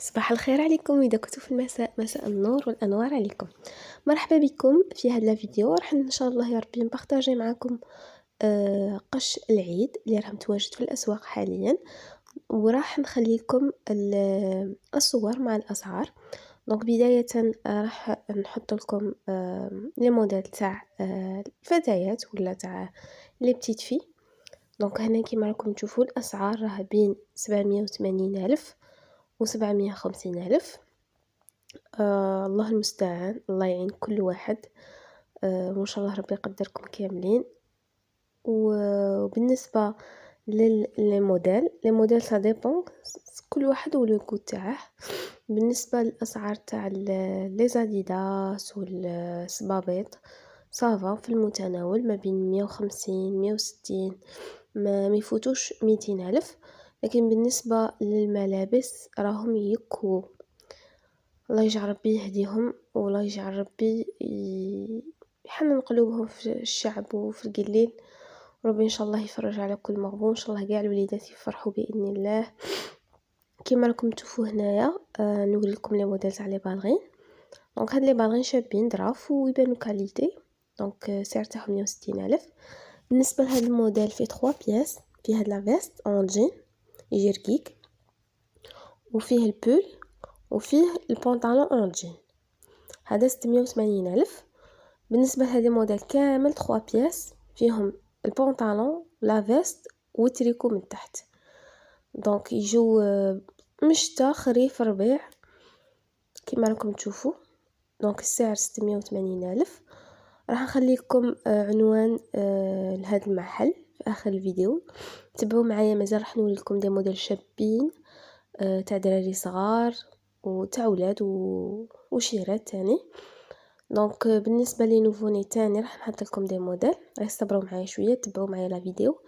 صباح الخير عليكم. إذا كنتوا في المساء، مساء النور والأنوار عليكم. مرحبا بكم في هذا الفيديو. راح إن شاء الله يا ربي نبارطاجي معكم قش العيد اللي راح متواجد في الأسواق حاليا، وراح نخلي لكم الصور مع الأسعار. دونك بداية راح نحط لكم لي موديل تاع الفتيات ولا تاع لي بتيت في. دونك هنا كيما راكم تشوفوا الأسعار راه بين 780 ألف و750 ألف. الله المستعان، الله يعين كل واحد. وإن شاء الله ربي يقدركم كاملين. وبالنسبة لي موديل سا ديبون، كل واحد ولوغو تاعه. بالنسبة للأسعار تاع لي زاديداس والصبابيط صافا في المتناول، ما بين 150 160، ما يفوتوش 200 ألف. لكن بالنسبة للملابس راهم يكو. الله يجعل ربي يهديهم، والله يجعل ربي يحنن قلوبهم في الشعب وفي القليل. ربي ان شاء الله يفرج على كل مغبون، ان شاء الله كاع الوليدات يفرحوا باذن الله. كما راكم تشوفوا هنايا نوري لكم لي موديل تاع لي بالغين. دونك هاد لي بالغين شابين ظراف ويبانوا كاليتي. دونك سعر تاعهم 160 الف. بالنسبه لهاد الموديل فيه 3 بياس، فيه هاد لا فيست اون جين يجي ركيك، وفيه البول، وفيه البنطلون اون جين. هذا 680 ألف. بالنسبة لهذه موديل كامل 3 بياس، فيهم البنطلون لا فيست والتريكو من تحت. دونك يجو مشتا خريف ربيع كما راكم تشوفوا. دونك السعر 680 ألف. راح نخلي لكم عنوان لهذا المحل في اخر الفيديو. تبعوا معايا، مازال راح نوري لكم دي موديل شابين تاع دراري صغار وتاع ولاد وشيرات تاني. دونك بالنسبه لي نوفوني تاني راح نحط لكم دي موديل. استبروا معايا شويه، تبعوا معايا لا فيديو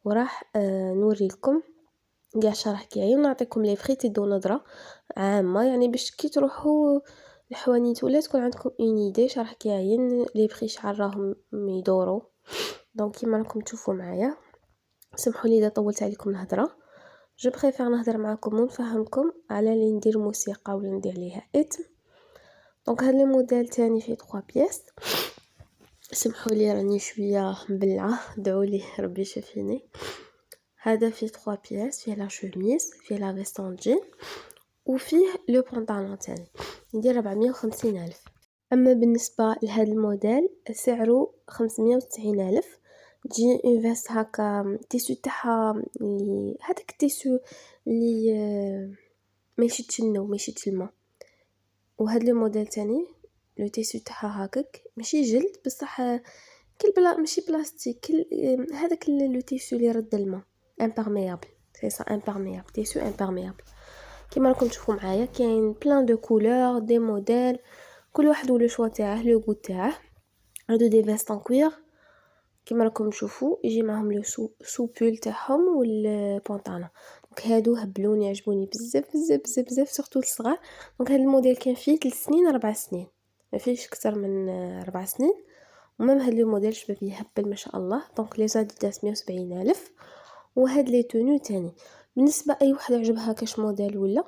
وراح نوري لكم كاع شرح كاين، ونعطيكم لي فري تدو نظره عامه، يعني باش كي تروحوا الحوانيت ولا تكون عندكم اون ايدي شرح كاين لي فري شحال راهم يدوروا. دونك كيما راكم تشوفوا معايا، سمحوا لي اذا طولت عليكم الهضره. جو بريفير نهضر معكم ونفهمكم على لي ندير موسيقى ولا ندير ليها اتم. دونك هاد لي موديل تاني فيه 3 بياس. سمحوا لي راني شويه مبلعه، دعوا لي ربي يشفيني. هذا فيه 3 بياس، فيه لا شوميز، فيه لا فيستون جين، وفيه لو بنطلون تاني ندير 450 ألف. اما بالنسبه لهذا الموديل سعره 590 ألف. تجي اون فيست هكا تيسو تاعها اللي هذاك التيسو اللي ما يشدش النوم، ما يشدش الماء. وهذا لو موديل تاني لو تيسو تاعها هكاك ماشي جلد بصح كل بلا ماشي بلاستيك، كل هذاك لو تيسو اللي يرد الماء، امبيرميابل. سي سا امبيرميابل، تيسو امبيرميابل. كيما راكم تشوفوا معايا كاين بلان دو كولور دي موديل، كل واحد ولو شوا تاعه لو غو تاعه. هادو دي فيست ان كوير كيما راكم تشوفوا، يجي معهم لو سو بول تاعهم والبنطلون. دونك هادو هبلوني، عجبوني بزاف بزاف بزاف بزاف، سورتو الصغار. دونك هاد الموديل كان فيه 3 سنين 4 سنين، ما فيش اكثر من 4 سنين. ومام هاد لو موديل شباب يهبل ما شاء الله. دونك لي زاديداس 170 الف. وهاد لي تونو تاني بالنسبه اي وحده عجبها كاش موديل ولا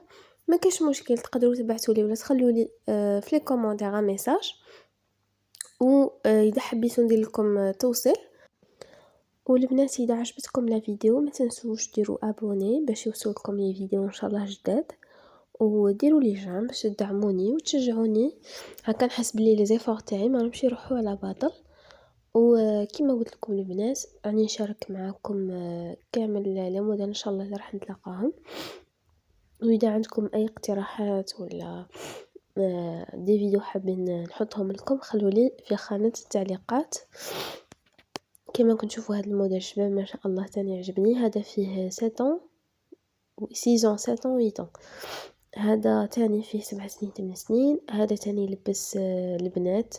ما كاش مشكل، تقدروا تبعثوا لي ولا تخلوا لي في لي كومونتير ميساج، و اذا حبيتوا ندير لكم توصيل. والبنات اذا عجبتكم لا فيديو ما تنسوش ديروا ابوني باش يوصلكم لي فيديو ان شاء الله جداد، وديروا لي جيم باش تدعموني وتشجعوني. هكا نحس بلي لي زيفور تاعي ما راهمش يروحوا على باطل. وكما قلت لكم البنات راني نشارك معكم كامل لي موديل ان شاء الله اللي راح نتلاقاهم. واذا عندكم اي اقتراحات ولا دي فيديو حابين نحطهم لكم، خلوا لي في خانه التعليقات. كما كنت تشوفوا هذا الموديل شباب ما شاء الله تاني عجبني. هذا فيه 7 و 6 7 8. هذا تاني فيه 7 سنين 8 سنين. هذا تاني يلبس البنات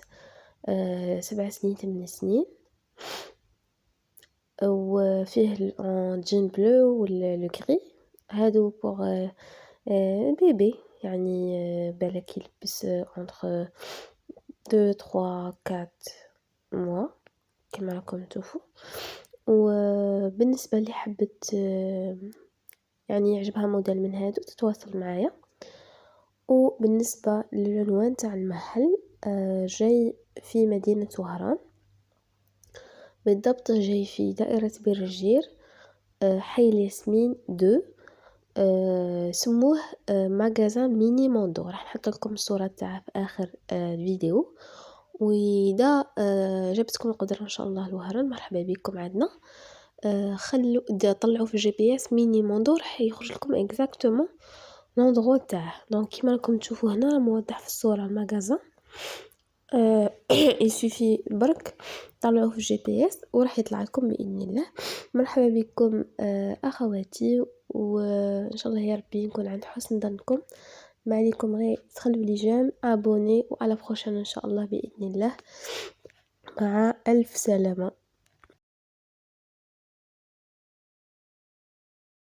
7 سنين 8 سنين. وفيه جين بلو واللو غري. هادو بوغ بيبي، يعني بالك يلبس entre 2 3 4 موا كما راكم تشوفوا. وبالنسبه اللي حبت يعني يعجبها موديل من هادو تتواصل معايا. وبالنسبة للعنوان تاع المحل جاي في مدينة وهران، بالضبط جاي في دائرة بيرجير، حي الياسمين 2. سموه ماغازان ميني موندو، راح نحط لكم الصورة تاعه في آخر الفيديو. وإذا جابتكم القدرة إن شاء الله لوهران، مرحبا بكم عندنا. طلعوا في GPS ميني موندو، راح يخرج لكم اكزاكتومون لوندغوا تاعه. دونك كيما راكم تشوفوا هنا موضح في الصورة الماغازان. يسوفي برك طلعوه في GPS وراح يطلع لكم بإذن الله. مرحبا بكم أخواتي، وإن شاء الله يا ربي نكون عند حسن ظنكم. ما عليكم غير تخلوا لي جيم ابوني، وعلى بروشين ان شاء الله باذن الله. مع الف سلامه.